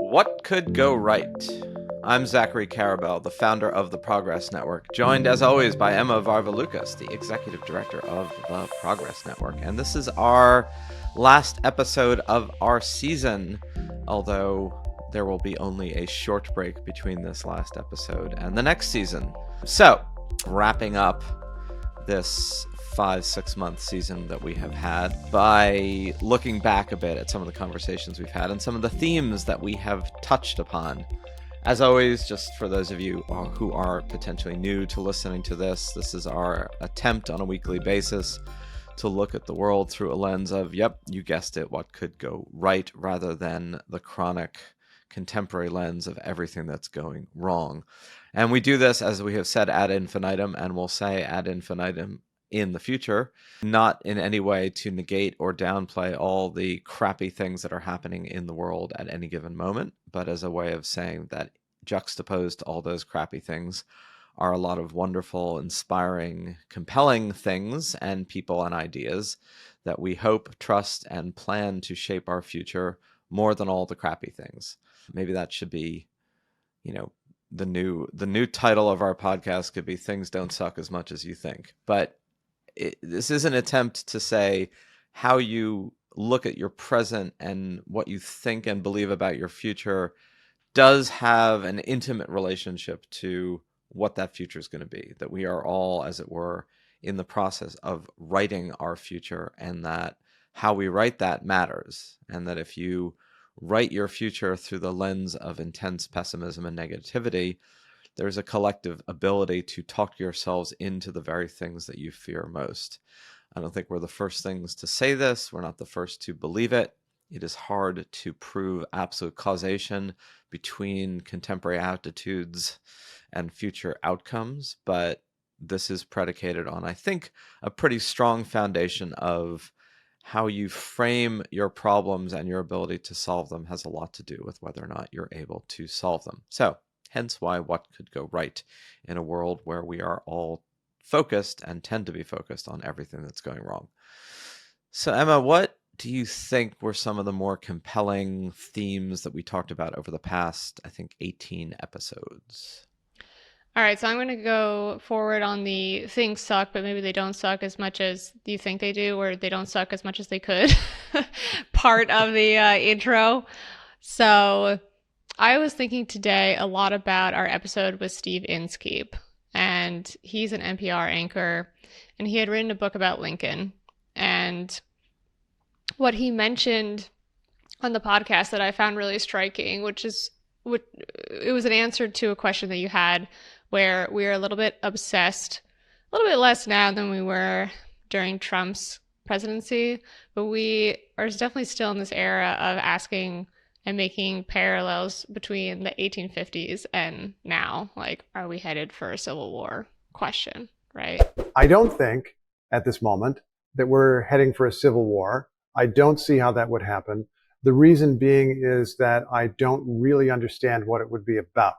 What could go right? I'm Zachary Karabell, the founder of the Progress Network, joined as always by Emma Varvaloucas, the executive director of the Progress Network. And this is our last episode of our season, although there will be only a short break between this last episode and the next season. So, wrapping up this 5-6 month season that we have had by looking back a bit at some of the conversations we've had and some of the themes that we have touched upon. As always, just for those of you who are potentially new to listening to this is our attempt on a weekly basis to look at the world through a lens of, yep, you guessed it, what could go right, rather than the chronic contemporary lens of everything that's going wrong. And we do this, as we have said, ad infinitum, and we'll say ad infinitum in the future, not in any way to negate or downplay all the crappy things that are happening in the world at any given moment, but as a way of saying that juxtaposed to all those crappy things are a lot of wonderful, inspiring, compelling things and people and ideas that we hope, trust, and plan to shape our future more than all the crappy things. Maybe that should be, the new title of our podcast could be Things Don't Suck as Much as You Think. But this is an attempt to say how you look at your present and what you think and believe about your future does have an intimate relationship to what that future is going to be, that we are all, as it were, in the process of writing our future, and that how we write that matters, and that if you write your future through the lens of intense pessimism and negativity, there's a collective ability to talk yourselves into the very things that you fear most. I don't think we're the first things to say this. We're not the first to believe it. It is hard to prove absolute causation between contemporary attitudes and future outcomes, but this is predicated on, I think, a pretty strong foundation of how you frame your problems, and your ability to solve them has a lot to do with whether or not you're able to solve them. So, hence why what could go right in a world where we are all focused and tend to be focused on everything that's going wrong. So, Emma, what do you think were some of the more compelling themes that we talked about over the past, I think, 18 episodes? All right, so I'm going to go forward on the things suck, but maybe they don't suck as much as you think they do, or they don't suck as much as they could part of the intro. So I was thinking today a lot about our episode with Steve Inskeep, and he's an NPR anchor, and he had written a book about Lincoln. And what he mentioned on the podcast that I found really striking, it was an answer to a question that you had, where we're a little bit obsessed, a little bit less now than we were during Trump's presidency, but we are definitely still in this era of asking and making parallels between the 1850s and now. Like, are we headed for a civil war question, right? I don't think at this moment that we're heading for a civil war. I don't see how that would happen. The reason being is that I don't really understand what it would be about.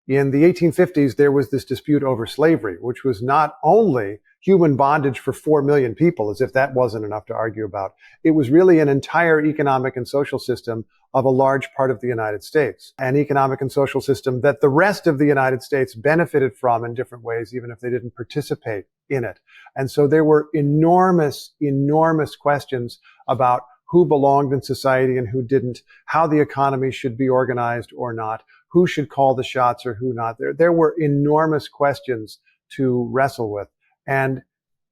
In the 1850s, there was this dispute over slavery, which was not only human bondage for 4 million people, as if that wasn't enough to argue about. It was really an entire economic and social system of a large part of the United States, an economic and social system that the rest of the United States benefited from in different ways, even if they didn't participate in it. And so there were enormous questions about who belonged in society and who didn't, how the economy should be organized or not, who should call the shots or who not. There were enormous questions to wrestle with. And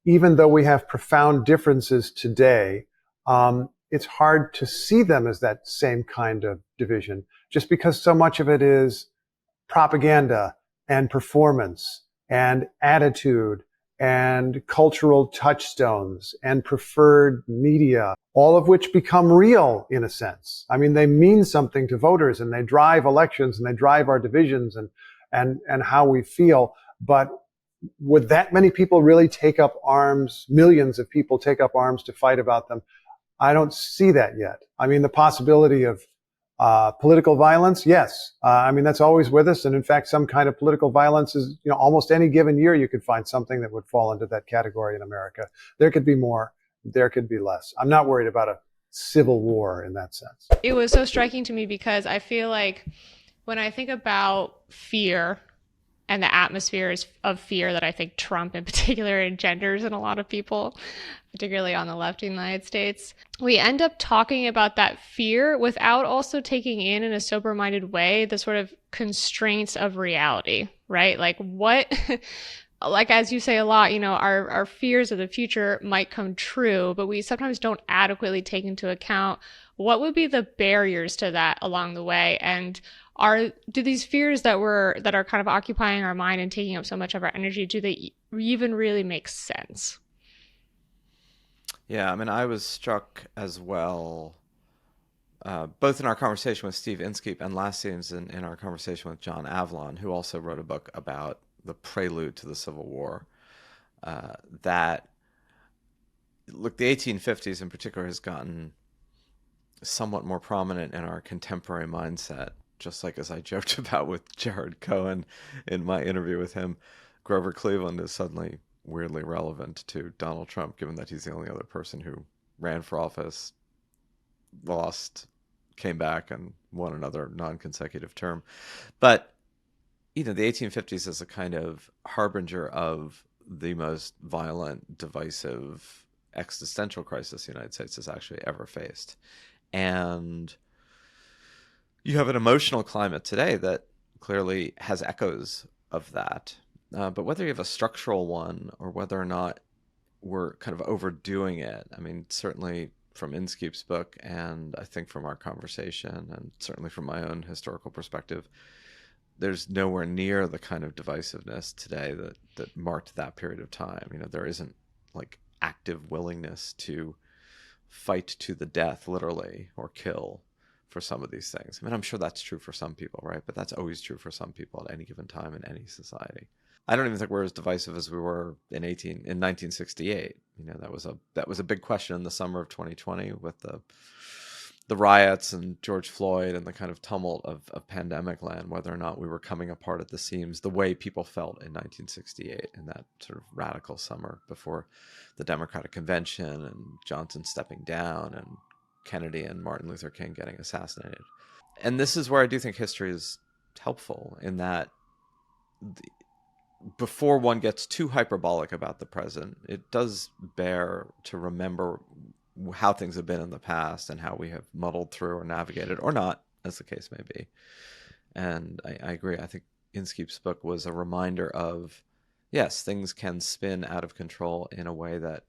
even though we have profound differences today, it's hard to see them as that same kind of division, just because so much of it is propaganda and performance and attitude and cultural touchstones and preferred media, all of which become real in a sense. I mean, they mean something to voters, and they drive elections, and they drive our divisions and how we feel. But would that many people really take up arms, millions of people take up arms to fight about them? I don't see that yet. I mean, the possibility of political violence, yes. I mean, that's always with us. And in fact, some kind of political violence is, almost any given year you could find something that would fall into that category in America. There could be more, there could be less. I'm not worried about civil war in that sense. It was so striking to me because I feel like when I think about fear and the atmospheres of fear that I think Trump in particular engenders in a lot of people, particularly on the left in the United States, we end up talking about that fear without also taking in a sober-minded way, the sort of constraints of reality, right? Like what, like as you say a lot, our fears of the future might come true, but we sometimes don't adequately take into account what would be the barriers to that along the way. And do these fears that are kind of occupying our mind and taking up so much of our energy, do they even really make sense? Yeah, I mean, I was struck as well, both in our conversation with Steve Inskeep and last season in our conversation with John Avlon, who also wrote a book about the prelude to the Civil War, that, look, the 1850s in particular has gotten somewhat more prominent in our contemporary mindset, just like as I joked about with Jared Cohen in my interview with him. Grover Cleveland is suddenly weirdly relevant to Donald Trump, given that he's the only other person who ran for office, lost, came back, and won another non-consecutive term. But, the 1850s is a kind of harbinger of the most violent, divisive, existential crisis the United States has actually ever faced. And you have an emotional climate today that clearly has echoes of that. But whether you have a structural one or whether or not we're kind of overdoing it, I mean, certainly from Inskeep's book and I think from our conversation and certainly from my own historical perspective, there's nowhere near the kind of divisiveness today that marked that period of time. There isn't like active willingness to fight to the death, literally, or kill for some of these things. I mean, I'm sure that's true for some people, right? But that's always true for some people at any given time in any society. I don't even think we're as divisive as we were in 1968. That was a big question in the summer of 2020 with the riots and George Floyd and the kind of tumult of pandemic land, whether or not we were coming apart at the seams the way people felt in 1968 in that sort of radical summer before the Democratic Convention and Johnson stepping down and Kennedy and Martin Luther King getting assassinated. And this is where I do think history is helpful in that before one gets too hyperbolic about the present, it does bear to remember how things have been in the past and how we have muddled through or navigated or not, as the case may be. And I agree. I think Inskeep's book was a reminder of, yes, things can spin out of control in a way that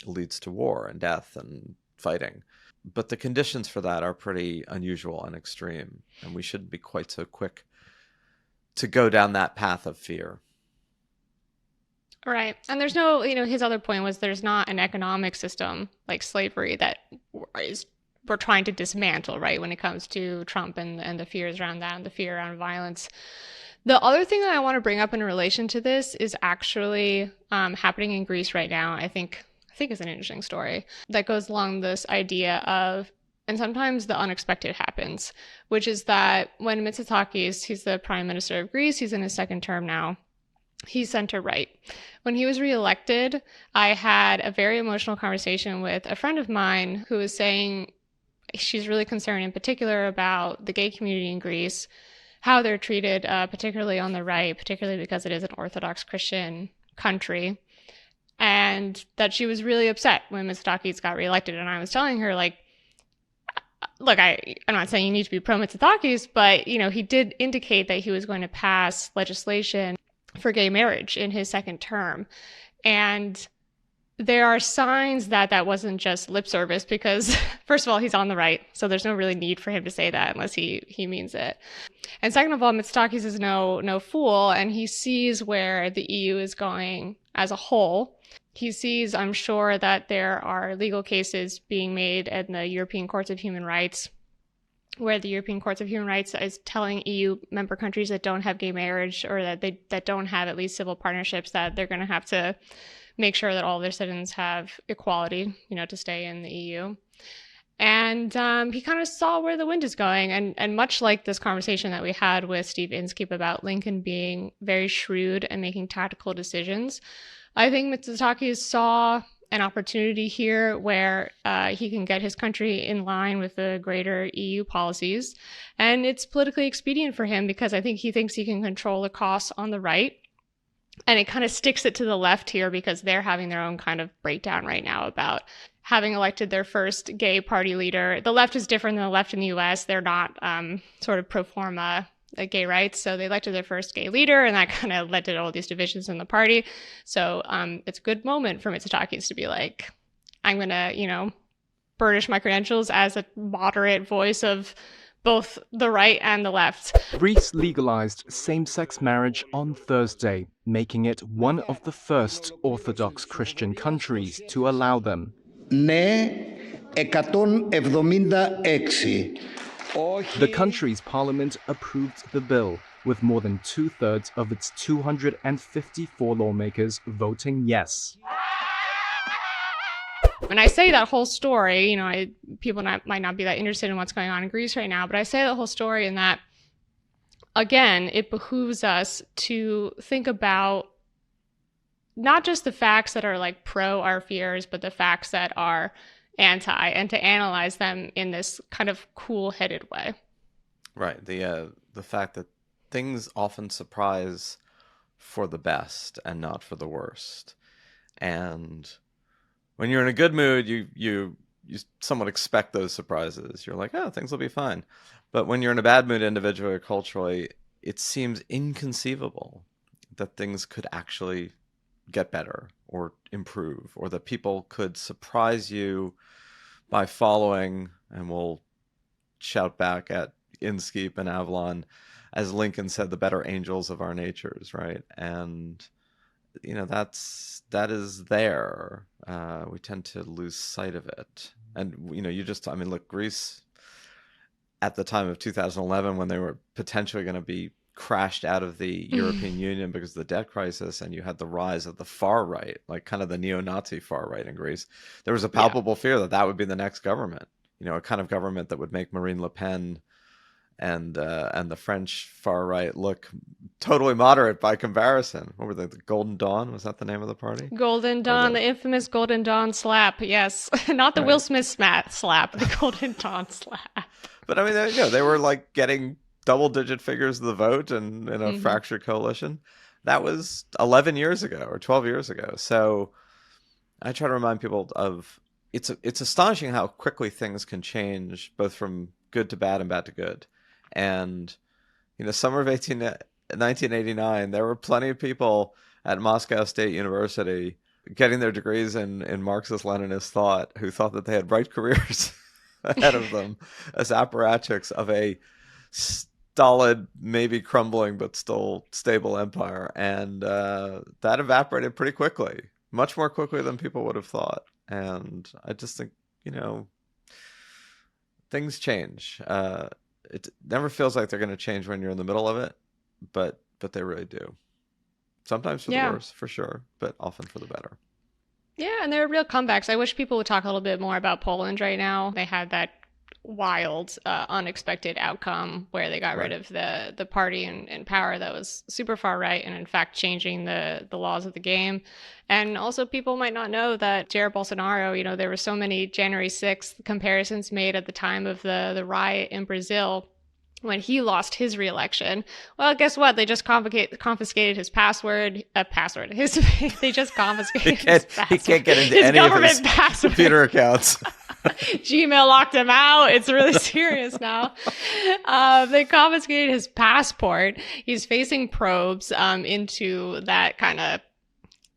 leads to war and death and fighting. But the conditions for that are pretty unusual and extreme, and we shouldn't be quite so quick to go down that path of fear. Right. And there's no, his other point was there's not an economic system like slavery that we're trying to dismantle, right, when it comes to Trump and the fears around that and the fear around violence. The other thing that I want to bring up in relation to this is actually happening in Greece right now. I think is an interesting story that goes along this idea of, and sometimes the unexpected happens, which is that when Mitsotakis, he's the prime minister of Greece, he's in his second term now, he's center-right. When he was reelected, I had a very emotional conversation with a friend of mine who was saying she's really concerned in particular about the gay community in Greece, how they're treated, particularly on the right, particularly because it is an Orthodox Christian country, and that she was really upset when Mitsotakis got reelected. And I was telling her, like, look, I'm not saying you need to be pro-Mitsotakis, but, he did indicate that he was going to pass legislation for gay marriage in his second term. And there are signs that that wasn't just lip service because, first of all, he's on the right, so there's no really need for him to say that unless he means it. And second of all, Mitsotakis is no fool, and he sees where the EU is going as a whole. He sees, I'm sure, that there are legal cases being made in the European Courts of Human Rights where the European Courts of Human Rights is telling EU member countries that don't have gay marriage or that don't have at least civil partnerships that they're going to have to make sure that all their citizens have equality, to stay in the EU. And he kind of saw where the wind is going. And much like this conversation that we had with Steve Inskeep about Lincoln being very shrewd and making tactical decisions, I think Mitsotakis saw an opportunity here where he can get his country in line with the greater EU policies. And it's politically expedient for him because I think he thinks he can control the costs on the right. And it kind of sticks it to the left here because they're having their own kind of breakdown right now about having elected their first gay party leader. The left is different than the left in the US. They're not sort of pro forma gay rights. So they elected their first gay leader, and that kind of led to all these divisions in the party. So it's a good moment for Mitsotakis to be like, I'm going to, burnish my credentials as a moderate voice of both the right and the left. Greece legalized same-sex marriage on Thursday, making it one of the first Orthodox Christian countries to allow them. Ναι, 176. The country's parliament approved the bill, with more than two-thirds of its 254 lawmakers voting yes. When I say that whole story, people might not be that interested in what's going on in Greece right now, but I say that whole story in that, again, it behooves us to think about not just the facts that are like pro our fears, but the facts that are anti, and to analyze them in this kind of cool-headed way. Right. The fact that things often surprise for the best and not for the worst. And when you're in a good mood, you somewhat expect those surprises. You're like, oh, things will be fine. But when you're in a bad mood individually or culturally, it seems inconceivable that things could actually get better or improve, or that people could surprise you by following, and we'll shout back at Inskeep and Avalon, as Lincoln said, the better angels of our natures, right? And that is there. We tend to lose sight of it. And, look, Greece at the time of 2011, when they were potentially going to be crashed out of the European Union because of the debt crisis, and you had the rise of the far right, like kind of the neo-Nazi far right in Greece, there was a palpable fear that would be the next government, a kind of government that would make Marine Le Pen and the French far right look totally moderate by comparison. What were they? The Golden Dawn? Was that the name of the party? Golden Dawn, the infamous Golden Dawn slap. Yes, not the Right. Will Smith slap, the Golden Dawn slap. But I mean, they were like getting double-digit figures of the vote and in a fractured coalition. That was 11 years ago or 12 years ago. So I try to remind people of it's astonishing how quickly things can change, both from good to bad and bad to good. And summer of 1989, there were plenty of people at Moscow State University getting their degrees in Marxist-Leninist thought who thought that they had bright careers ahead of them as apparatchiks of a stolid, maybe crumbling, but still stable empire. And that evaporated pretty quickly, much more quickly than people would have thought. And I just think, things change. It never feels like they're going to change when you're in the middle of it, but they really do. Sometimes for the worse, for sure, but often for the better. Yeah, and there are real comebacks. I wish people would talk a little bit more about Poland right now. They had that wild, unexpected outcome where they got rid of the party in power that was super far right, and in fact changing the laws of the game. And also, people might not know that Jair Bolsonaro, there were so many January 6th comparisons made at the time of the riot in Brazil when he lost his reelection. Well, guess what? They just confiscated his password. They just confiscated his password. He can't get into his any of his password. computer accounts. Gmail locked him out. It's really serious now. They confiscated his passport. He's facing probes into that kind of,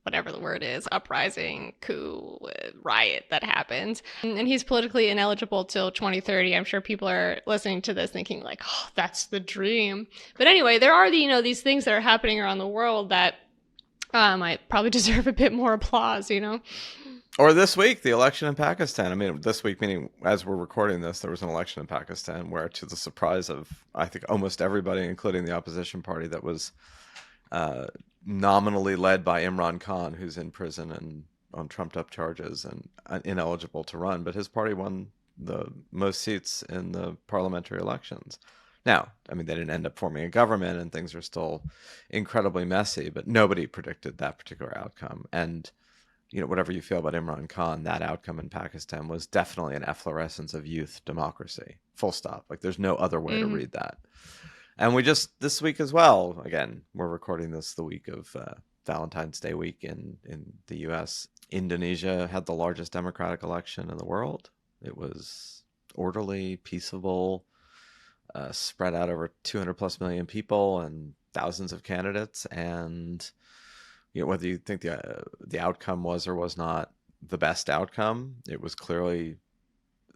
whatever the word is, uprising, coup, riot that happened. And he's politically ineligible till 2030. I'm sure people are listening to this thinking like, oh, that's the dream. But anyway, there are these things that are happening around the world that might probably deserve a bit more applause, Or this week, the election in Pakistan. I mean, this week, meaning as we're recording this, there was an election in Pakistan where, to the surprise of, I think, almost everybody, including the opposition party, that was nominally led by Imran Khan, who's in prison and on trumped-up charges and ineligible to run. But his party won the most seats in the parliamentary elections. Now, I mean, they didn't end up forming a government, and things are still incredibly messy, but nobody predicted that particular outcome. And whatever you feel about Imran Khan, that outcome in Pakistan was definitely an efflorescence of youth democracy. Full stop. Like, there's no other way to read that. And we just, this week as well, again, we're recording this the week of Valentine's Day week in the U.S. Indonesia had the largest democratic election in the world. It was orderly, peaceable, spread out over 200 plus million people and thousands of candidates. And whether you think the outcome was or was not the best outcome, it was clearly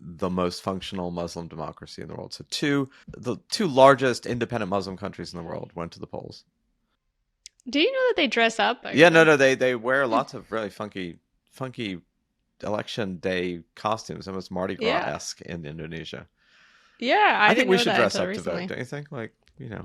the most functional Muslim democracy in the world. So the two largest independent Muslim countries in the world went to the polls. Do you know that they dress up? Yeah, no, they wear lots of really funky election day costumes, almost Mardi Gras-esque in Indonesia. Yeah, I think we know should that dress until up recently. to vote, don't you think? Like,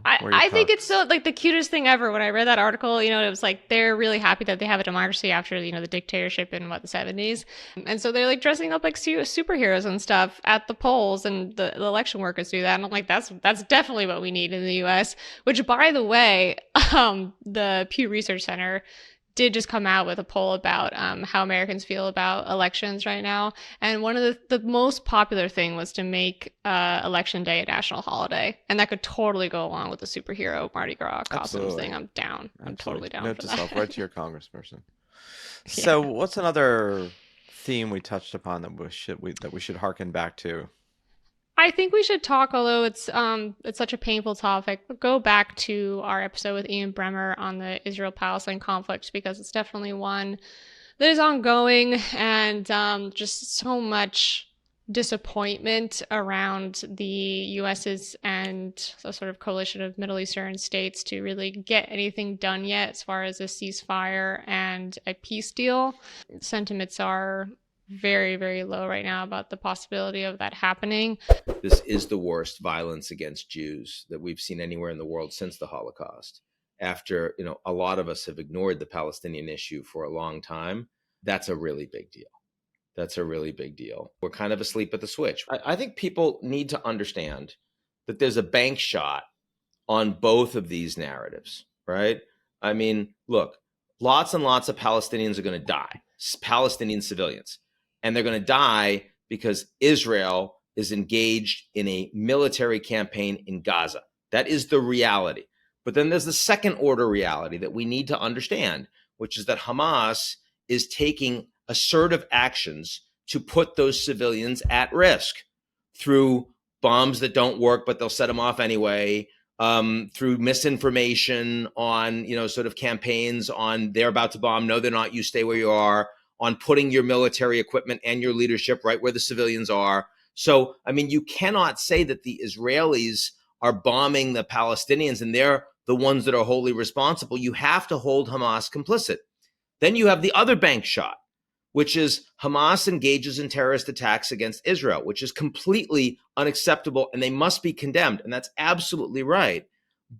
I think it's so like the cutest thing ever. When I read that article, it was like they're really happy that they have a democracy after the dictatorship in the 70s, and so they're like dressing up like superheroes and stuff at the polls, and the election workers do that. And I'm like, that's definitely what we need in the U.S. Which, by the way, the Pew Research Center did just come out with a poll about how Americans feel about elections right now. And one of the most popular thing was to make Election Day a national holiday. And that could totally go along with the superhero Mardi Gras costumes thing. I'm down. I'm totally down Note for to that. self, right to your congressperson. So what's another theme we touched upon that we should harken back to? I think we should talk, although it's such a painful topic, but go back to our episode with Ian Bremmer on the Israel-Palestine conflict, because it's definitely one that is ongoing, and just so much disappointment around the US's and a sort of coalition of Middle Eastern states to really get anything done yet as far as a ceasefire and a peace deal. Sentiments are very, very low right now about the possibility of that happening. This is the worst violence against Jews that we've seen anywhere in the world since the Holocaust. After, a lot of us have ignored the Palestinian issue for a long time, that's a really big deal. That's a really big deal. We're kind of asleep at the switch. I think people need to understand that there's a bank shot on both of these narratives, right? I mean, look, lots and lots of Palestinians are going to die, Palestinian civilians. And they're going to die because Israel is engaged in a military campaign in Gaza. That is the reality. But then there's the second order reality that we need to understand, which is that Hamas is taking assertive actions to put those civilians at risk through bombs that don't work, but they'll set them off anyway, through misinformation on, sort of campaigns on they're about to bomb, no, they're not, you stay where you are, on putting your military equipment and your leadership right where the civilians are. So, I mean, you cannot say that the Israelis are bombing the Palestinians and they're the ones that are wholly responsible. You have to hold Hamas complicit. Then you have the other bank shot, which is Hamas engages in terrorist attacks against Israel, which is completely unacceptable, and they must be condemned. And that's absolutely right.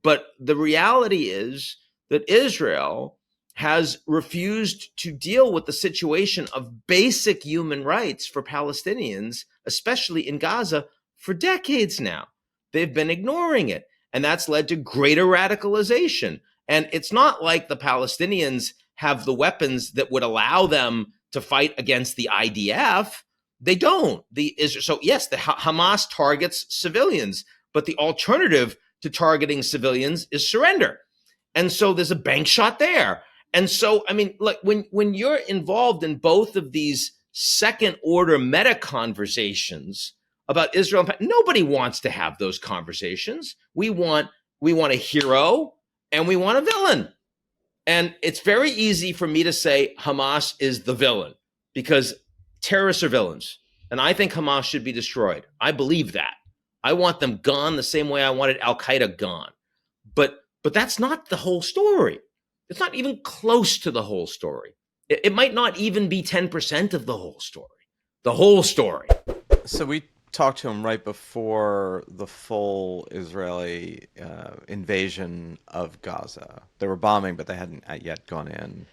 But the reality is that Israel has refused to deal with the situation of basic human rights for Palestinians, especially in Gaza, for decades now. They've been ignoring it, and that's led to greater radicalization. And it's not like the Palestinians have the weapons that would allow them to fight against the IDF. They don't. So yes, the Hamas targets civilians, but the alternative to targeting civilians is surrender. And so there's a bank shot there. And so, I mean, like when you're involved in both of these second order meta conversations about Israel, nobody wants to have those conversations. We want a hero and we want a villain. And it's very easy for me to say Hamas is the villain because terrorists are villains. And I think Hamas should be destroyed. I believe that. I want them gone the same way I wanted Al-Qaeda gone. But that's not the whole story. It's not even close to the whole story. It might not even be 10% of the whole story. The whole story. So we talked to him right before the full Israeli invasion of Gaza. They were bombing, but they hadn't yet gone in.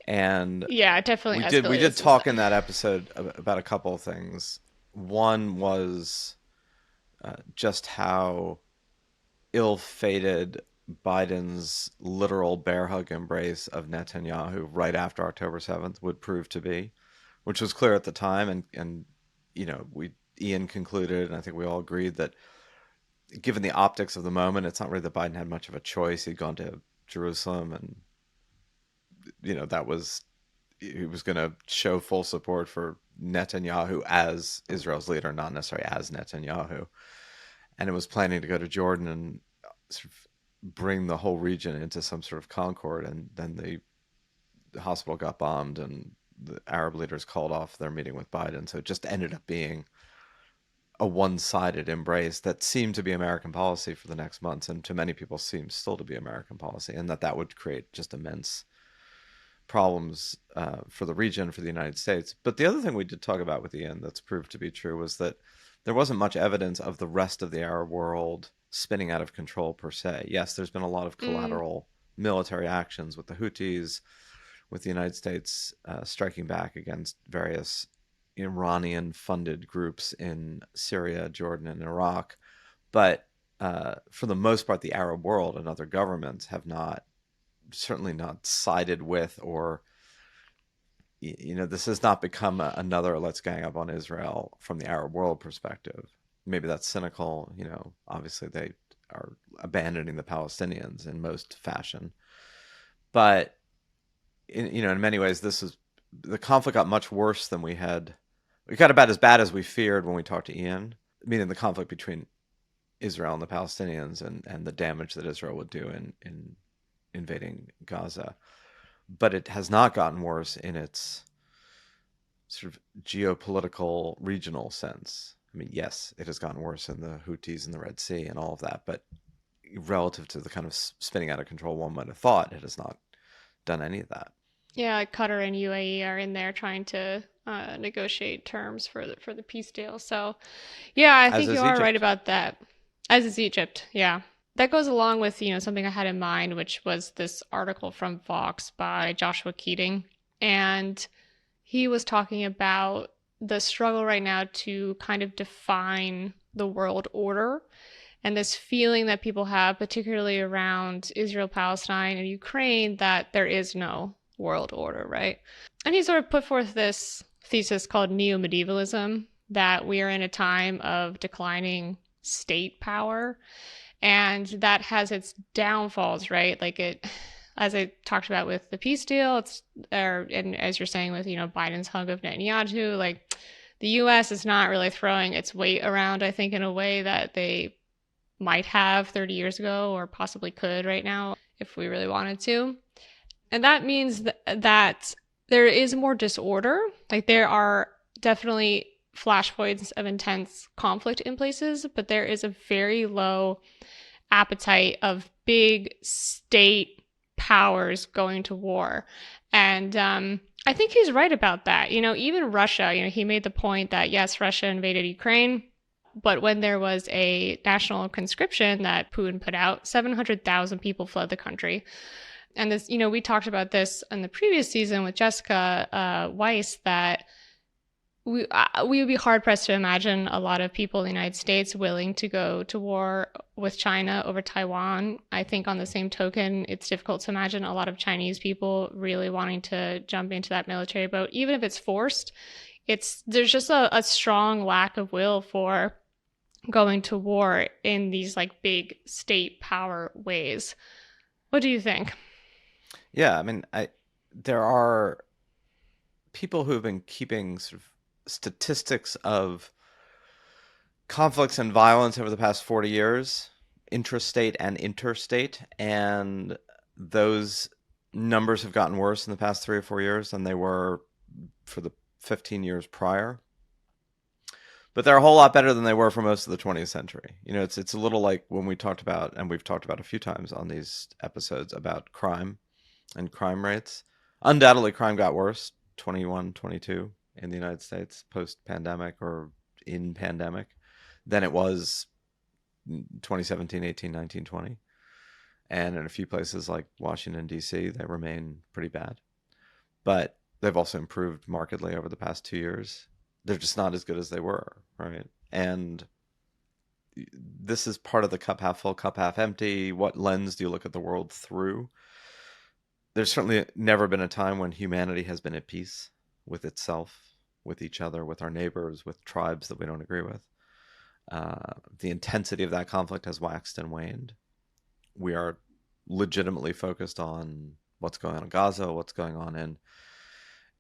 And yeah, it definitely we did talk in that episode about a couple of things. One was just how ill-fated Biden's literal bear hug embrace of Netanyahu right after October 7th would prove to be, which was clear at the time. And Ian concluded, and I think we all agreed that given the optics of the moment, it's not really that Biden had much of a choice. He'd gone to Jerusalem, and that was he was going to show full support for Netanyahu as Israel's leader, not necessarily as Netanyahu. And it was planning to go to Jordan and sort of bring the whole region into some sort of concord. And then the hospital got bombed, and the Arab leaders called off their meeting with Biden. So it just ended up being a one-sided embrace that seemed to be American policy for the next months, and to many people seems still to be American policy, and that would create just immense problems for the region, for the United States. But the other thing we did talk about with Ian that's proved to be true was that there wasn't much evidence of the rest of the Arab world spinning out of control per se. Yes, there's been a lot of collateral military actions with the Houthis, with the United States striking back against various Iranian-funded groups in Syria, Jordan, and Iraq. But for the most part, the Arab world and other governments have certainly not sided with, or this has not become another let's gang up on Israel from the Arab world perspective. Maybe that's cynical. Obviously they are abandoning the Palestinians in most fashion. But in many ways, the conflict got much worse than it got about as bad as we feared when we talked to Ian, meaning the conflict between Israel and the Palestinians, and the damage that Israel would do in invading Gaza. But it has not gotten worse in its sort of geopolitical regional sense. I mean, yes, it has gotten worse in the Houthis in the Red Sea and all of that, but relative to the kind of spinning out of control one might have thought, it has not done any of that. Yeah, like Qatar and UAE are in there trying to negotiate terms for the peace deal. So, yeah, I think you are right about that. As is Egypt, yeah. That goes along with, something I had in mind, which was this article from Vox by Joshua Keating. And he was talking about the struggle right now to kind of define the world order, and this feeling that people have, particularly around Israel, Palestine, and Ukraine, that there is no world order, right? And he sort of put forth this thesis called neo-medievalism, that we are in a time of declining state power, and that has its downfalls, right? Like as I talked about with the peace deal, and as you're saying with, Biden's hug of Netanyahu, like the U.S. is not really throwing its weight around, I think, in a way that they might have 30 years ago, or possibly could right now if we really wanted to. And that means that there is more disorder. Like there are definitely flashpoints of intense conflict in places, but there is a very low appetite of big state powers going to war. And I think he's right about that. Even Russia, he made the point that, yes, Russia invaded Ukraine, but when there was a national conscription that Putin put out, 700,000 people fled the country. And this, we talked about this in the previous season with Jessica Weiss, that we would be hard pressed to imagine a lot of people in the United States willing to go to war with China over Taiwan. I think on the same token, it's difficult to imagine a lot of Chinese people really wanting to jump into that military boat, even if it's forced. There's just a strong lack of will for going to war in these like big state power ways. What do you think? Yeah, I mean, there are people who have been keeping sort of statistics of conflicts and violence over the past 40 years, intrastate and interstate, and those numbers have gotten worse in the past 3 or 4 years than they were for the 15 years prior. But they're a whole lot better than they were for most of the 20th century. It's a little like when we talked about, and we've talked about a few times on these episodes, about crime and crime rates. Undoubtedly, crime got worse, 21, 22 in the United States post-pandemic or in pandemic than it was 2017, 18, 19, 20. And in a few places like Washington, D.C., they remain pretty bad. But they've also improved markedly over the past 2 years. They're just not as good as they were, right? And, this is part of the cup half full, cup half empty. What lens do you look at the world through? There's certainly never been a time when humanity has been at peace with itself, with each other, with our neighbors, with tribes that we don't agree with. The intensity of that conflict has waxed and waned. We are legitimately focused on what's going on in Gaza, what's going on in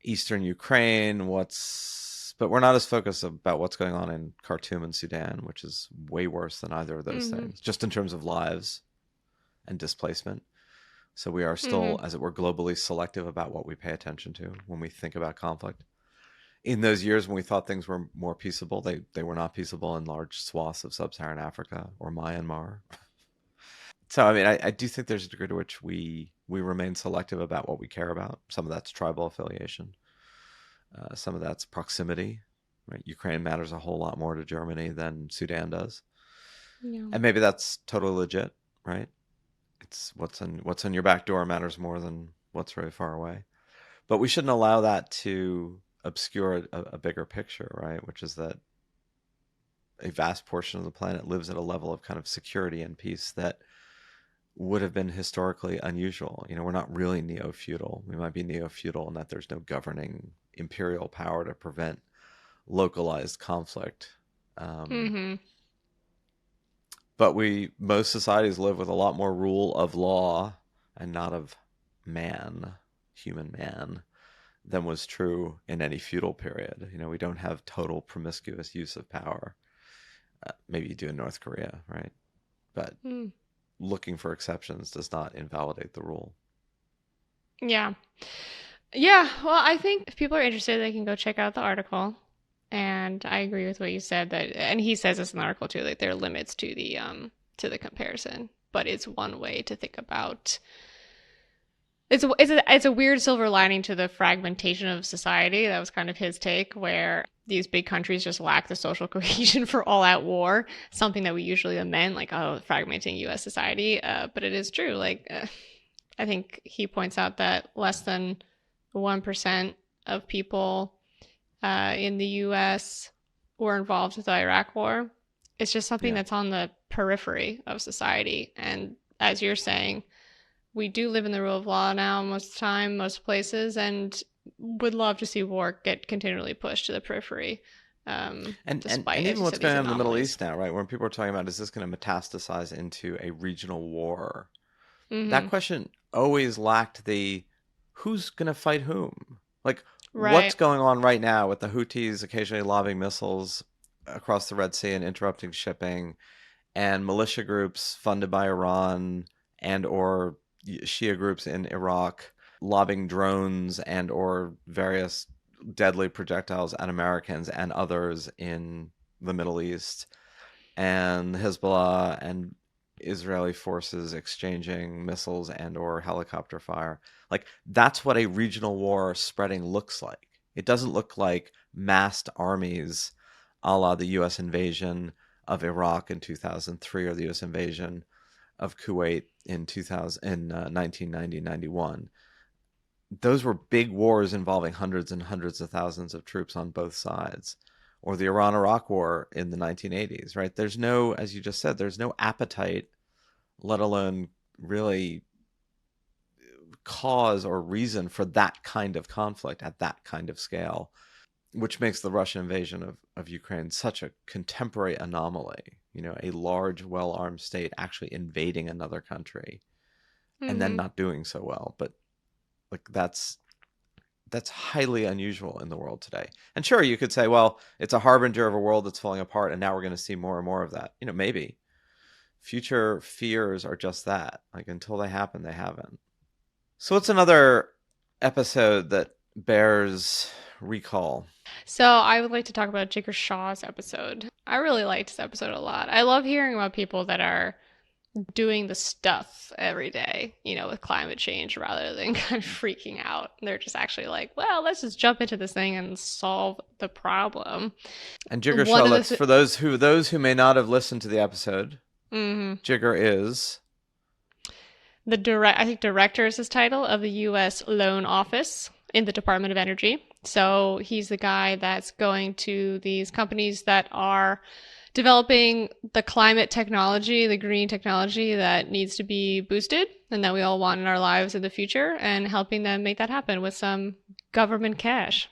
eastern Ukraine, but we're not as focused about what's going on in Khartoum and Sudan, which is way worse than either of those things, just in terms of lives and displacement. So we are still, as it were, globally selective about what we pay attention to when we think about conflict. In those years when we thought things were more peaceable, they were not peaceable in large swaths of sub-Saharan Africa or Myanmar. So, I mean, I do think there's a degree to which we remain selective about what we care about. Some of that's tribal affiliation. Some of that's proximity. Right? Ukraine matters a whole lot more to Germany than Sudan does. Yeah. And maybe that's totally legit, right? It's what's on your back door matters more than what's really far away. But we shouldn't allow that to obscure a bigger picture, right? Which is that a vast portion of the planet lives at a level of kind of security and peace that would have been historically unusual. You know, we're not really neo-feudal. We might be neo-feudal in that there's no governing imperial power to prevent localized conflict. But most societies live with a lot more rule of law and not of man, human man, than was true in any feudal period. You know, we don't have total promiscuous use of power. Maybe you do in North Korea, right? But looking for exceptions does not invalidate the rule. Yeah. Yeah. Well, I think if people are interested, they can go check out the article. And I agree with what you said and he says this in the article too, like there are limits to the comparison, but it's one way to think about. It's a weird silver lining to the fragmentation of society. That was kind of his take, where these big countries just lack the social cohesion for all-out war, something that we usually lament, like, oh, fragmenting U.S. society. But it is true. Like, I think he points out that less than 1% of people in the U.S. were involved with the Iraq War. It's just something that's on the periphery of society. And as you're saying, we do live in the rule of law now most of the time, most places, and would love to see war get continually pushed to the periphery. And even what's going on in the Middle East now, right? When people are talking about, is this going to metastasize into a regional war? That question always lacked the who's going to fight whom? Like, what's going on right now with the Houthis occasionally lobbing missiles across the Red Sea and interrupting shipping, and militia groups funded by Iran and or Shia groups in Iraq lobbing drones and or various deadly projectiles at Americans and others in the Middle East, and Hezbollah and Israeli forces exchanging missiles and or helicopter fire. Like, that's what a regional war spreading looks like. It doesn't look like massed armies a la the U.S. invasion of Iraq in 2003 or the U.S. invasion of Kuwait in 1990-91. Those were big wars involving hundreds and hundreds of thousands of troops on both sides. Or the Iran-Iraq War in the 1980s, right? There's no, as you just said, there's no appetite, let alone really cause or reason for that kind of conflict at that kind of scale, which makes the Russian invasion of Ukraine such a contemporary anomaly. You know, a large, well-armed state actually invading another country and then not doing so well. But like that's highly unusual in the world today. And sure, you could say, well, it's a harbinger of a world that's falling apart, and now we're going to see more and more of that. You know, maybe. Future fears are just that. Like, until they happen, they haven't. So what's another episode that bears recall? So I would like to talk about Jigar Shah's episode. I really liked this episode a lot. I love hearing about people that are doing the stuff every day, you know, with climate change rather than kind of freaking out. They're just actually like, well, let's just jump into this thing and solve the problem. And Jigar Shah, for those who may not have listened to the episode, Jigar is I think director is his title of the U.S. Loan Office in the Department of Energy. So he's the guy that's going to these companies that are developing the climate technology, the green technology that needs to be boosted and that we all want in our lives in the future, and helping them make that happen with some government cash.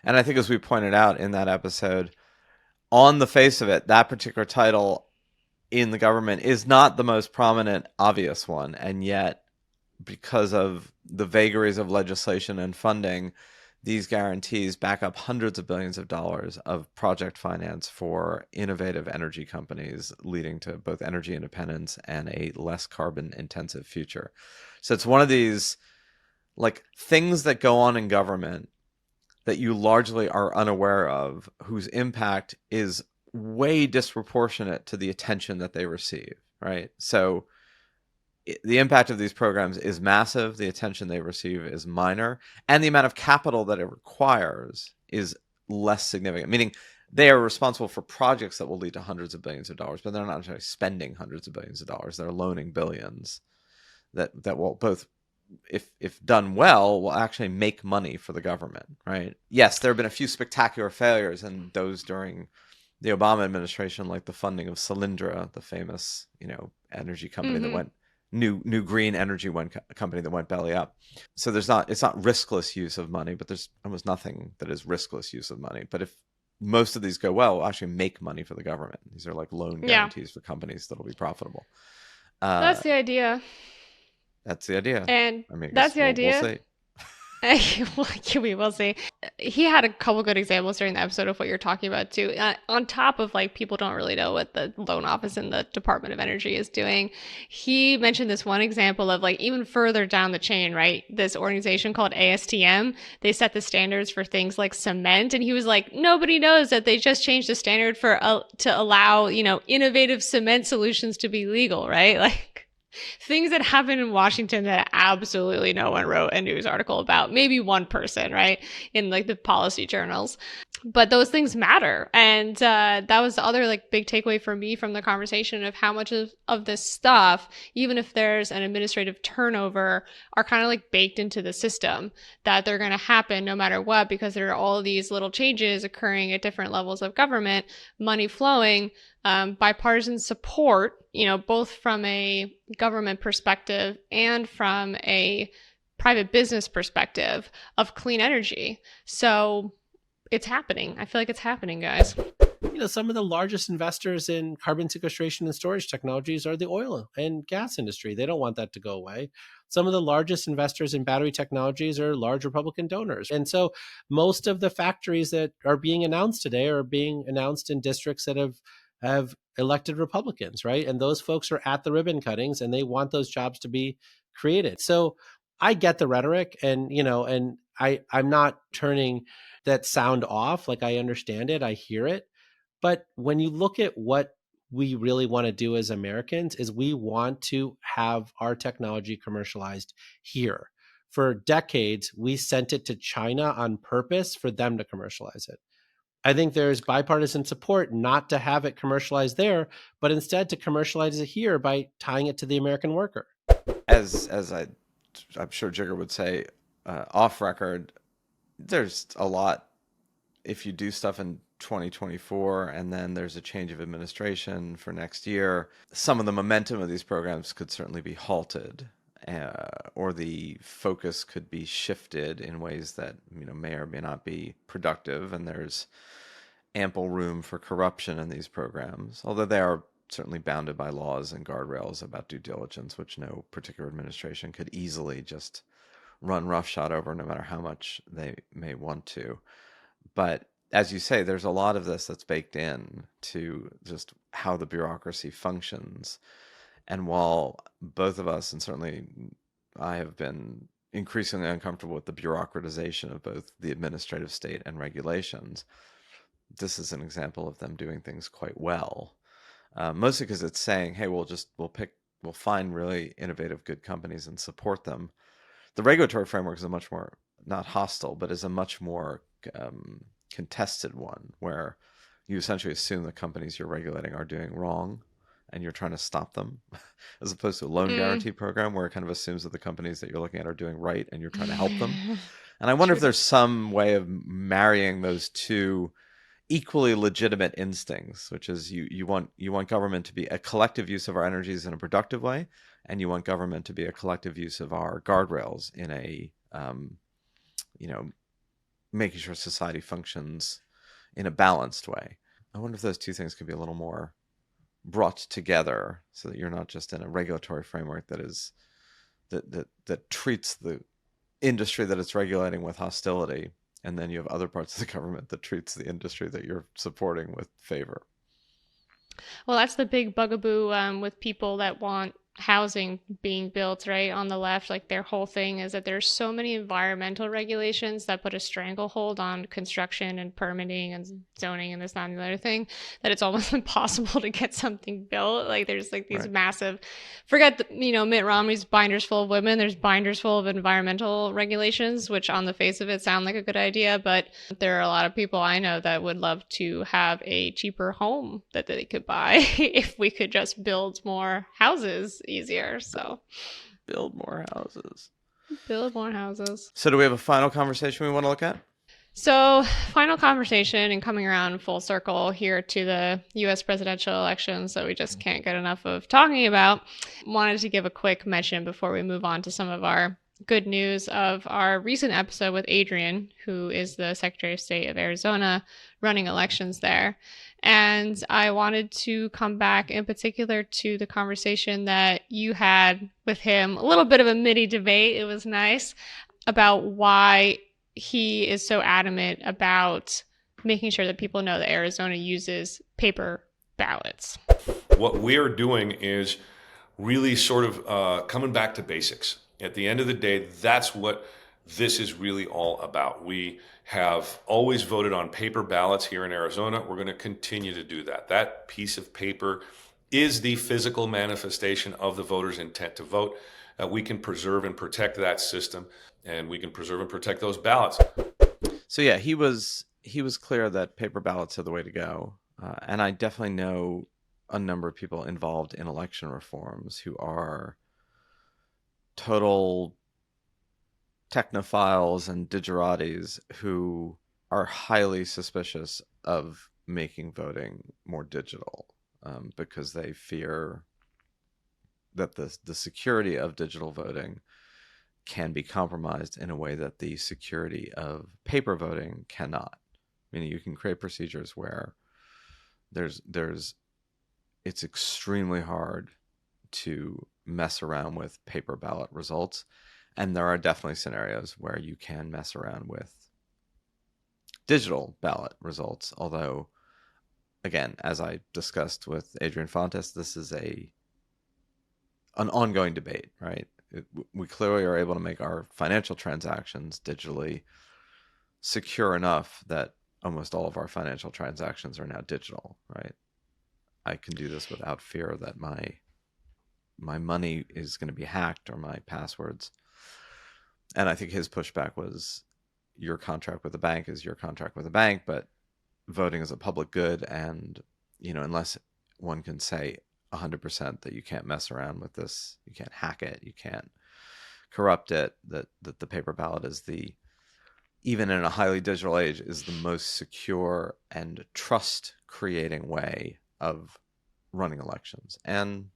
And I think, as we pointed out in that episode, on the face of it, that particular title in the government is not the most prominent, obvious one. And yet, because of the vagaries of legislation and funding, these guarantees back up hundreds of billions of dollars of project finance for innovative energy companies, leading to both energy independence and a less carbon intensive future. So it's one of these like things that go on in government that you largely are unaware of, whose impact is way disproportionate to the attention that they receive, right? So the impact of these programs is massive, the attention they receive is minor, and the amount of capital that it requires is less significant, meaning they are responsible for projects that will lead to hundreds of billions of dollars, but they're not actually spending hundreds of billions of dollars. They're loaning billions that will both, if done well, will actually make money for the government, right? Yes, there have been a few spectacular failures, and those during the Obama administration, like the funding of Solyndra, the famous, energy company that went new green energy company that went belly up. So it's not riskless use of money, but there's almost nothing that is riskless use of money. But if most of these go well, we'll actually make money for the government. These are like loan guarantees for companies that'll be profitable. That's the idea. That's the idea. And I mean, that's the we'll idea. see. We will see. He had a couple good examples during the episode of what you're talking about too. On top of like people don't really know what the loan office in the Department of Energy is doing. He mentioned this one example of like even further down the chain, right? This organization called ASTM, they set the standards for things like cement, and he was like, nobody knows that they just changed the standard for to allow innovative cement solutions to be legal, right? Like. Things that happen in Washington that absolutely no one wrote a news article about. Maybe one person, right? In like the policy journals. But those things matter. And that was the other like big takeaway for me from the conversation of how much of this stuff, even if there's an administrative turnover, are kind of like baked into the system, that they're going to happen no matter what, because there are all these little changes occurring at different levels of government, money flowing, bipartisan support, both from a government perspective and from a private business perspective of clean energy. So it's happening. I feel like it's happening, guys. Some of the largest investors in carbon sequestration and storage technologies are the oil and gas industry. They don't want that to go away. Some of the largest investors in battery technologies are large Republican donors. And so most of the factories that are being announced today are being announced in districts that have elected Republicans, right? And those folks are at the ribbon cuttings and they want those jobs to be created. So I get the rhetoric, and I'm not turning that sound off. Like, I understand it, I hear it. But when you look at what we really want to do as Americans, is we want to have our technology commercialized here. For decades, we sent it to China on purpose for them to commercialize it. I think there's bipartisan support not to have it commercialized there, but instead to commercialize it here by tying it to the American worker. As I'm sure Jigger would say, off record, there's a lot. If you do stuff in 2024 and then there's a change of administration for next year, some of the momentum of these programs could certainly be halted, or the focus could be shifted in ways that may or may not be productive. And there's ample room for corruption in these programs, although they are certainly bounded by laws and guardrails about due diligence, which no particular administration could easily just run roughshod over, no matter how much they may want to. But as you say, there's a lot of this that's baked in to just how the bureaucracy functions. And while both of us, and certainly I, have been increasingly uncomfortable with the bureaucratization of both the administrative state and regulations, this is an example of them doing things quite well. Mostly because it's saying, hey, we'll find really innovative, good companies and support them. The regulatory framework is a much more, not hostile, but is a much more contested one, where you essentially assume the companies you're regulating are doing wrong and you're trying to stop them, as opposed to a loan guarantee program where it kind of assumes that the companies that you're looking at are doing right and you're trying to help them. And I wonder if there's some way of marrying those two equally legitimate instincts, which is you want government to be a collective use of our energies in a productive way, and you want government to be a collective use of our guardrails in a making sure society functions in a balanced way. I wonder if those two things could be a little more brought together, so that you're not just in a regulatory framework that treats the industry that it's regulating with hostility, and then you have other parts of the government that treats the industry that you're supporting with favor. Well, that's the big bugaboo with people that want housing being built, right? On the left, like their whole thing is that there's so many environmental regulations that put a stranglehold on construction and permitting and zoning and this, that, and the other thing, that it's almost impossible to get something built. Like there's like these massive, Mitt Romney's binders full of women. There's binders full of environmental regulations, which on the face of it sound like a good idea, but there are a lot of people I know that would love to have a cheaper home that they could buy if we could just build more houses easier. So build more houses. So do we have a final conversation we want to look at? So final conversation, and coming around full circle here to the US presidential elections that we just can't get enough of talking about. Wanted to give a quick mention before we move on to some of our good news of our recent episode with Adrian, who is the Secretary of State of Arizona running elections there. And I wanted to come back in particular to the conversation that you had with him, a little bit of a mini debate. It was nice, about why he is so adamant about making sure that people know that Arizona uses paper ballots. What we're doing is really sort of coming back to basics. At the end of the day, that's what this is really all about. We have always voted on paper ballots here in Arizona. We're going to continue to do that. That piece of paper is the physical manifestation of the voter's intent to vote. We can preserve and protect that system, and we can preserve and protect those ballots. So yeah, he was clear that paper ballots are the way to go. And I definitely know a number of people involved in election reforms who are total technophiles and digeratis who are highly suspicious of making voting more digital, because they fear that the security of digital voting can be compromised in a way that the security of paper voting cannot. Meaning you can create procedures where it's extremely hard to mess around with paper ballot results. And there are definitely scenarios where you can mess around with digital ballot results. Although, again, as I discussed with Adrian Fontes, this is an ongoing debate, right? We clearly are able to make our financial transactions digitally secure enough that almost all of our financial transactions are now digital, right? I can do this without fear that my money is going to be hacked or my passwords. And I think his pushback was, your contract with the bank is your contract with the bank, but voting is a public good, and unless one can say 100% that you can't mess around with this, you can't hack it, you can't corrupt it, that the paper ballot is even in a highly digital age, is the most secure and trust creating way of running elections. And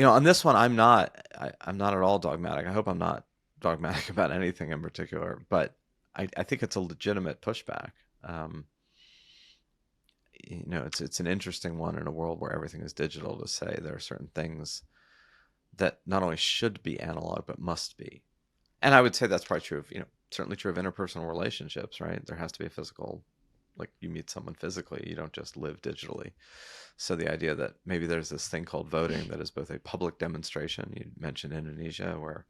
on this one, I'm not at all dogmatic. I hope I'm not dogmatic about anything in particular, but I think it's a legitimate pushback. It's an interesting one in a world where everything is digital, to say there are certain things that not only should be analog but must be. And I would say that's probably true of certainly true of interpersonal relationships, right? There has to be a physical, like you meet someone physically, you don't just live digitally. So the idea that maybe there's this thing called voting that is both a public demonstration, you mentioned Indonesia, where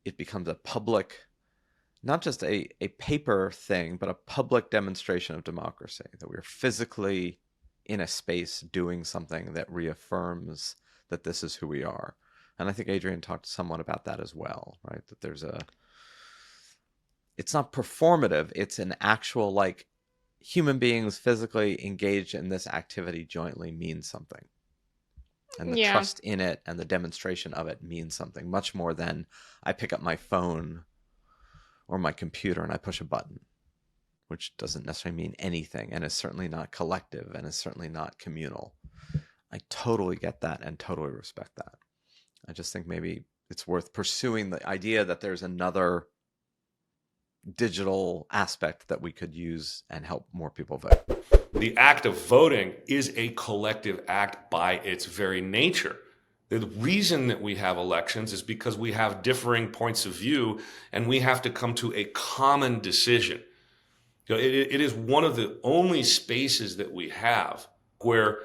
it becomes a public, not just a paper thing, but a public demonstration of democracy, that we're physically in a space doing something that reaffirms that this is who we are. And I think Adrian talked somewhat about that as well, right? That it's not performative, it's an actual, like, human beings physically engaged in this activity jointly means something. And the trust in it and the demonstration of it means something, much more than I pick up my phone or my computer and I push a button, which doesn't necessarily mean anything, and is certainly not collective, and is certainly not communal. I totally get that and totally respect that. I just think maybe it's worth pursuing the idea that there's another digital aspect that we could use and help more people vote. The act of voting is a collective act by its very nature. The reason that we have elections is because we have differing points of view and we have to come to a common decision. It is one of the only spaces that we have where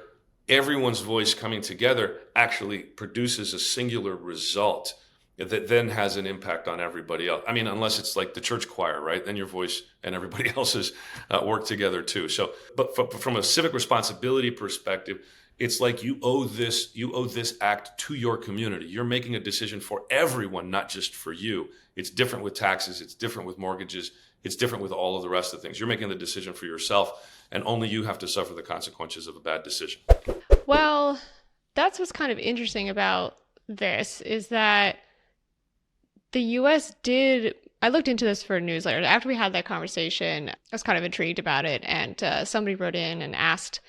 everyone's voice coming together actually produces a singular result that then has an impact on everybody else. I mean, unless it's like the church choir, right? Then your voice and everybody else's work together too. So, but from a civic responsibility perspective, it's like you owe this act to your community. You're making a decision for everyone, not just for you. It's different with taxes. It's different with mortgages. It's different with all of the rest of the things. You're making the decision for yourself, and only you have to suffer the consequences of a bad decision. Well, that's what's kind of interesting about this is that the US did. I looked into this for a newsletter. After we had that conversation, I was kind of intrigued about it. And somebody wrote in and asked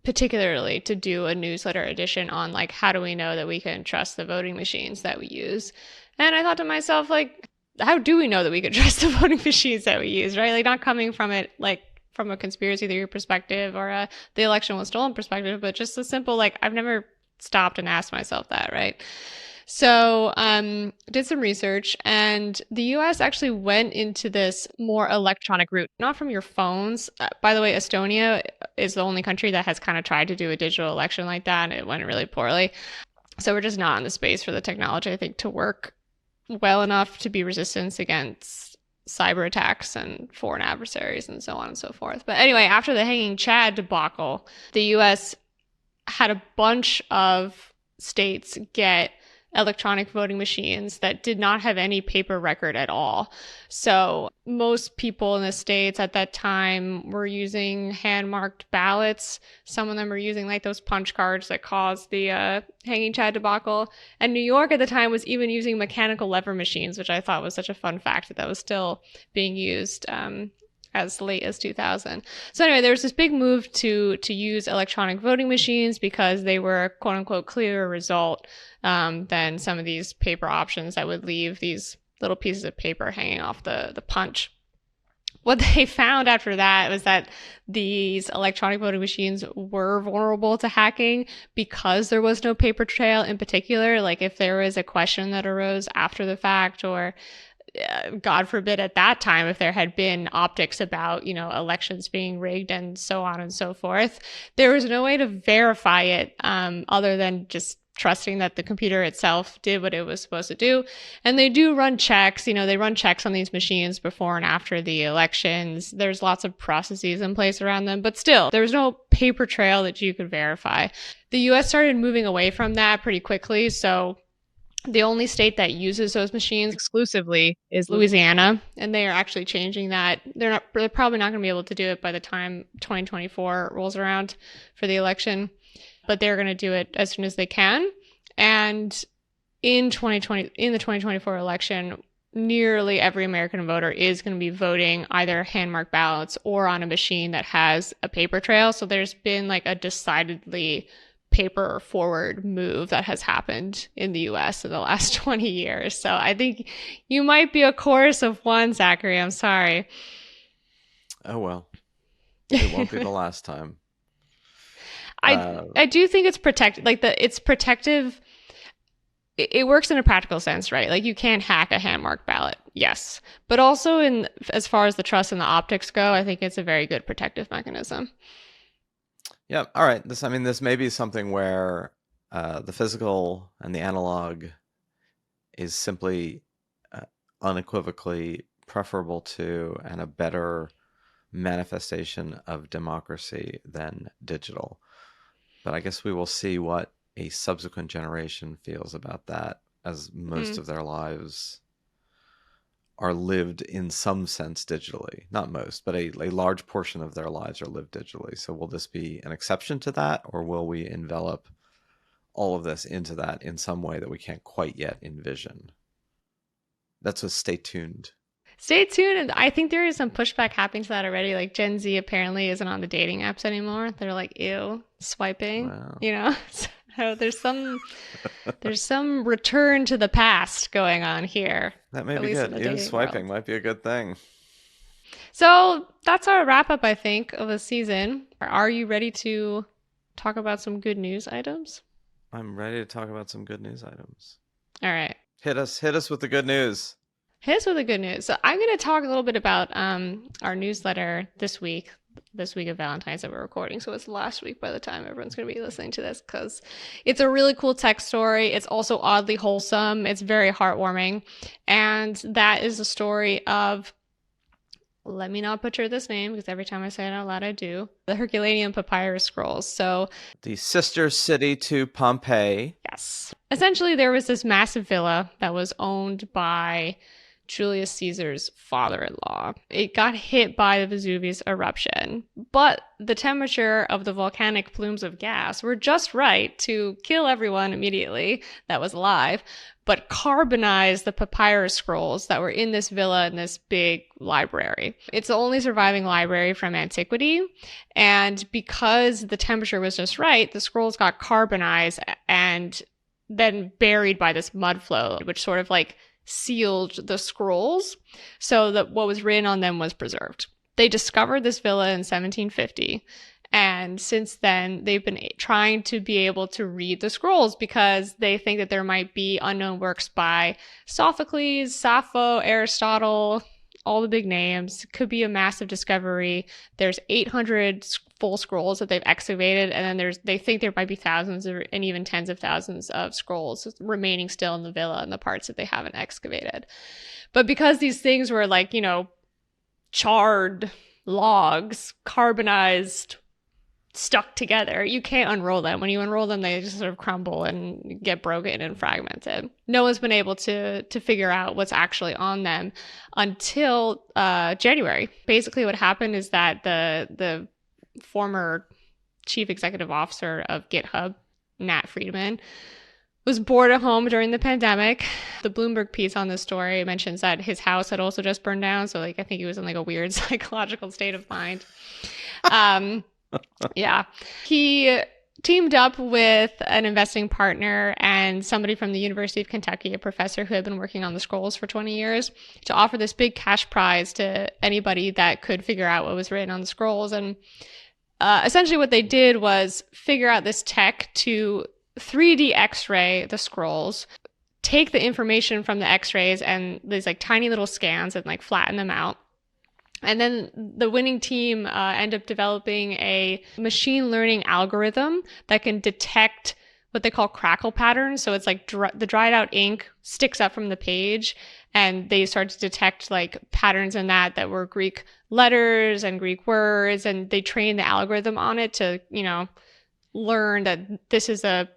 particularly to do a newsletter edition on like, how do we know that we can trust the voting machines that we use? And I thought to myself, like, how do we know that we can trust the voting machines that we use, right? Like, not coming from it, like, from a conspiracy theory perspective or the election was stolen perspective, but just a simple, like, I've never stopped and asked myself that, right? So did some research, and the US actually went into this more electronic route, not from your phones. By the way, Estonia is the only country that has kind of tried to do a digital election like that, and it went really poorly. So we're just not in the space for the technology, I think, to work well enough to be resistant against cyber attacks and foreign adversaries and so on and so forth. But anyway, after the Hanging Chad debacle, the US had a bunch of states get electronic voting machines that did not have any paper record at all. So most people in the States at that time were using hand-marked ballots. Some of them were using like those punch cards that caused the Hanging Chad debacle. And New York at the time was even using mechanical lever machines, which I thought was such a fun fact that was still being used as late as 2000. So anyway, there was this big move to use electronic voting machines because they were a quote unquote clearer result than some of these paper options that would leave these little pieces of paper hanging off the punch. What they found after that was that these electronic voting machines were vulnerable to hacking because there was no paper trail in particular. Like if there was a question that arose after the fact, or God forbid at that time, if there had been optics about, elections being rigged and so on and so forth, there was no way to verify it other than just trusting that the computer itself did what it was supposed to do. And they do run checks, they run checks on these machines before and after the elections. There's lots of processes in place around them, but still, there was no paper trail that you could verify. The US started moving away from that pretty quickly. So the only state that uses those machines exclusively is Louisiana, and they are actually changing that. They're probably not going to be able to do it by the time 2024 rolls around for the election, but they're going to do it as soon as they can. And in the 2024 election, nearly every American voter is going to be voting either hand-marked ballots or on a machine that has a paper trail. So there's been like a decidedly paper forward move that has happened in the US in the last 20 years. So I think you might be a chorus of one, Zachary. I'm sorry. Oh, well, it won't be the last time. I do think it's protected. It's protective. It works in a practical sense, right? Like you can't hack a hand-marked ballot. Yes. But also as far as the trust and the optics go, I think it's a very good protective mechanism. Yeah. All right. This may be something where the physical and the analog is simply unequivocally preferable to and a better manifestation of democracy than digital. But I guess we will see what a subsequent generation feels about that, as most of their lives are lived in some sense digitally. Not most, but a large portion of their lives are lived digitally. So will this be an exception to that, or will we envelop all of this into that in some way that we can't quite yet envision? That's a stay tuned. Stay tuned. And I think there is some pushback happening to that already. Like Gen Z apparently isn't on the dating apps anymore. They're like, ew, swiping, Wow. you know? So there's some return to the past going on here. That may At be least in good. the Even dating swiping world. might be a good thing. So that's our wrap up, I think, of the season. Are you ready to talk about some good news items? I'm ready to talk about some good news items. All right. Hit us with the good news. Here's with the good news. So I'm going to talk a little bit about our newsletter this week of Valentine's that we're recording. So it's last week by the time everyone's going to be listening to this, because it's a really cool tech story. It's also oddly wholesome. It's very heartwarming. And that is the story of, let me not butcher this name because every time I say it out loud, I do, the Herculaneum Papyrus Scrolls. So The sister city to Pompeii. yes, essentially there was this massive villa that was owned by Julius Caesar's father-in-law. It got hit by the Vesuvius eruption, but the temperature of the volcanic plumes of gas were just right to kill everyone immediately that was alive, but carbonize the papyrus scrolls that were in this villa in this big library. It's the only surviving library from antiquity, and because the temperature was just right, the scrolls got carbonized and then buried by this mud flow, which sort of like sealed the scrolls so that what was written on them was preserved. They discovered this villa in 1750, and since then they've been trying to be able to read the scrolls because they think that there might be unknown works by Sophocles, Sappho, Aristotle, all the big names. Could be a massive discovery. There's 800 full scrolls that they've excavated, and then they think there might be thousands and even tens of thousands of scrolls remaining still in the villa and the parts that they haven't excavated. But because these things were like, you know, charred logs, carbonized, stuck together, you can't unroll them. When you unroll them, they just sort of crumble and get broken and fragmented. No one's been able to figure out what's actually on them until January. Basically what happened is that the former chief executive officer of GitHub, Nat Friedman, was bored at home during the pandemic. The Bloomberg piece on this story mentions that his house had also just burned down. So like I think he was in like a weird psychological state of mind. Yeah. He teamed up with an investing partner and somebody from the University of Kentucky, a professor who had been working on the scrolls for 20 years, to offer this big cash prize to anybody that could figure out what was written on the scrolls. And essentially what they did was figure out this tech to 3D X-ray the scrolls, take the information from the X-rays and these like tiny little scans and like flatten them out. And then the winning team ended up developing a machine learning algorithm that can detect what they call crackle patterns. So it's like the dried out ink sticks up from the page, and they start to detect like patterns in that were Greek letters and Greek words, and they train the algorithm on it to, you know, learn that this is the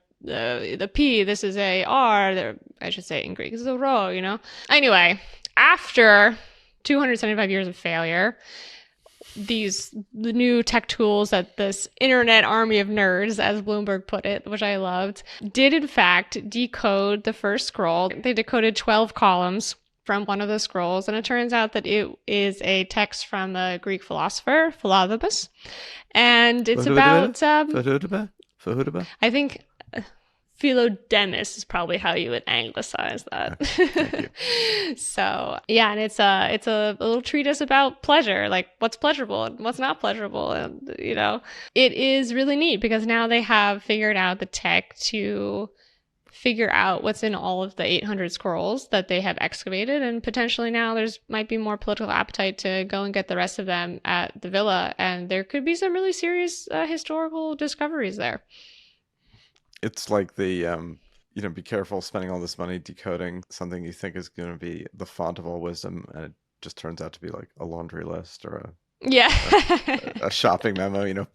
P, this is a R, I should say in Greek, this is a rho, you know? Anyway, after 275 years of failure, the new tech tools that this internet army of nerds, as Bloomberg put it, which I loved, did in fact decode the first scroll. They decoded 12 columns from one of the scrolls, and it turns out that it is a text from a Greek philosopher, Varvaloucas, and it's about I think Philodemus is probably how you would anglicize that. Thank you. So yeah, and it's a little treatise about pleasure, like what's pleasurable and what's not pleasurable, and you know, it is really neat because now they have figured out the tech to figure out what's in all of the 800 scrolls that they have excavated, and potentially now there's might be more political appetite to go and get the rest of them at the villa, and there could be some really serious historical discoveries there. It's like the, be careful spending all this money decoding something you think is going to be the font of all wisdom, and it just turns out to be like a laundry list or a shopping memo,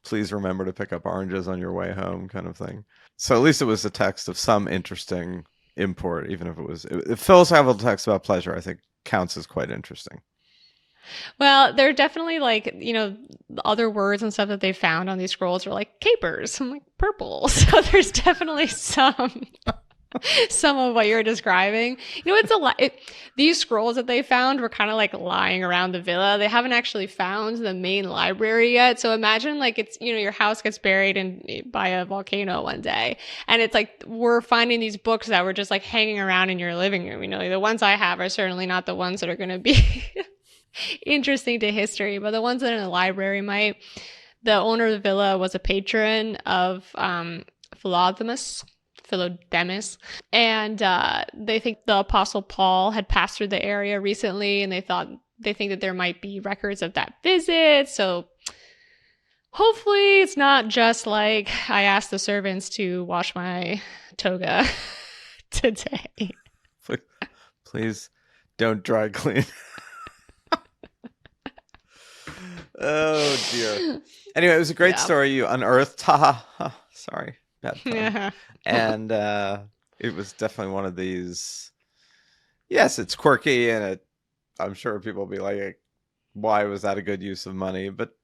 please remember to pick up oranges on your way home kind of thing. So at least it was a text of some interesting import, even if it was a philosophical text about pleasure, I think counts as quite interesting. Well, there are definitely like, other words and stuff that they found on these scrolls are like capers and like purple. So there's definitely some some of what you're describing. It's a lot. These scrolls that they found were kind of like lying around the villa. They haven't actually found the main library yet. So imagine like it's, your house gets buried by a volcano one day. And it's like we're finding these books that were just like hanging around in your living room. The ones I have are certainly not the ones that are going to be interesting to history, but the ones that are in the library might. The owner of the villa was a patron of Philodemus, and they think the Apostle Paul had passed through the area recently, and they think that there might be records of that visit. So hopefully it's not just like I asked the servants to wash my toga today. Please don't dry clean. Oh dear. Anyway, it was a great story you unearthed. Sorry, bad pun. Yeah. And it was definitely one of these. Yes, it's quirky, and I'm sure people will be like, "Why was that a good use of money?" But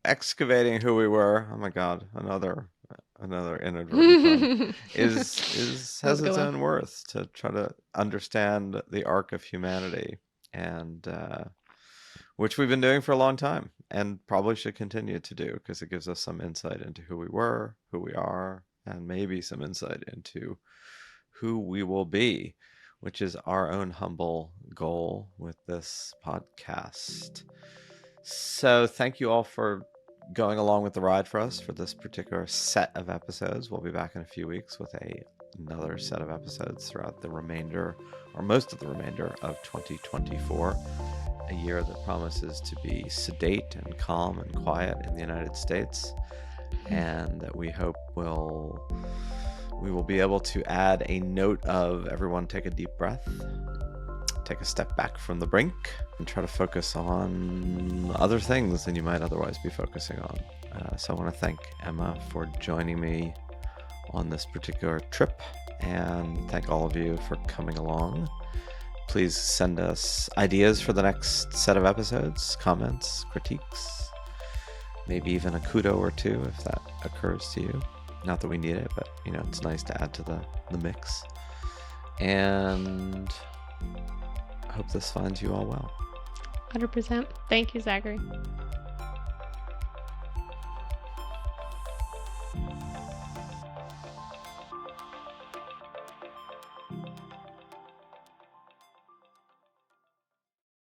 excavating who we were. Oh my God, another inadvertent pun, has its own worth to try to understand the arc of humanity, and which we've been doing for a long time and probably should continue to do, because it gives us some insight into who we were, who we are, and maybe some insight into who we will be, which is our own humble goal with this podcast. So thank you all for going along with the ride for us for this particular set of episodes. We'll be back in a few weeks with another set of episodes throughout the remainder, or most of the remainder, of 2024. A year that promises to be sedate and calm and quiet in the United States, and that we hope we will be able to add a note of everyone take a deep breath, take a step back from the brink, and try to focus on other things than you might otherwise be focusing on. So I want to thank Emma for joining me on this particular trip, and thank all of you for coming along. Please send us ideas for the next set of episodes, comments, critiques, maybe even a kudo or two if that occurs to you. Not that we need it, but it's nice to add to the mix. And I hope this finds you all well. 100%. Thank you, Zachary.